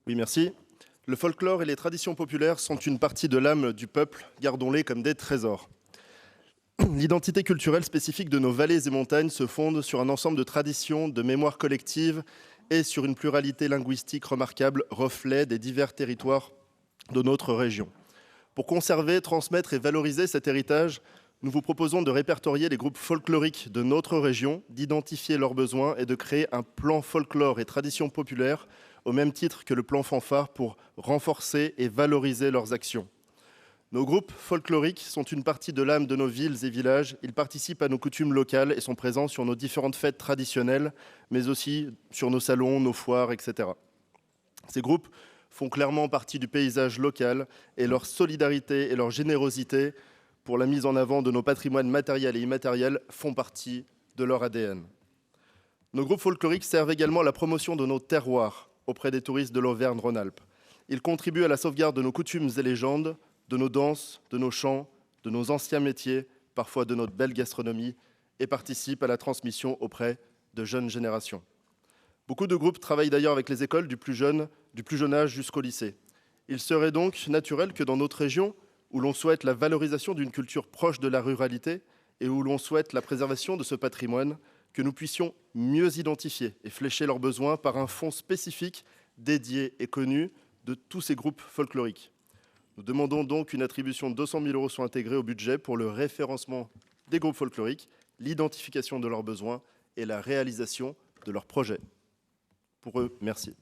Oui, merci. Le folklore et les traditions populaires sont une partie de l'âme du peuple, gardons-les comme des trésors. L'identité culturelle spécifique de nos vallées et montagnes se fonde sur un ensemble de traditions, de mémoires collectives et sur une pluralité linguistique remarquable, reflet des divers territoires de notre région. Pour conserver, transmettre et valoriser cet héritage, nous vous proposons de répertorier les groupes folkloriques de notre région, d'identifier leurs besoins et de créer un plan folklore et traditions populaires au même titre que le plan fanfare pour renforcer et valoriser leurs actions. Nos groupes folkloriques sont une partie de l'âme de nos villes et villages. Ils participent à nos coutumes locales et sont présents sur nos différentes fêtes traditionnelles, mais aussi sur nos salons, nos foires, etc. Ces groupes font clairement partie du paysage local et leur solidarité et leur générosité pour la mise en avant de nos patrimoines matériels et immatériels font partie de leur ADN. Nos groupes folkloriques servent également à la promotion de nos terroirs auprès des touristes de l'Auvergne-Rhône-Alpes. Ils contribuent à la sauvegarde de nos coutumes et légendes, de nos danses, de nos chants, de nos anciens métiers, parfois de notre belle gastronomie, et participent à la transmission auprès de jeunes générations. Beaucoup de groupes travaillent d'ailleurs avec les écoles du plus jeune âge jusqu'au lycée. Il serait donc naturel que dans notre région, où l'on souhaite la valorisation d'une culture proche de la ruralité et où l'on souhaite la préservation de ce patrimoine, que nous puissions mieux identifier et flécher leurs besoins par un fonds spécifique dédié et connu de tous ces groupes folkloriques. Nous demandons donc qu'une attribution de 200 000 € soit intégrée au budget pour le référencement des groupes folkloriques, l'identification de leurs besoins et la réalisation de leurs projets. Pour eux, merci.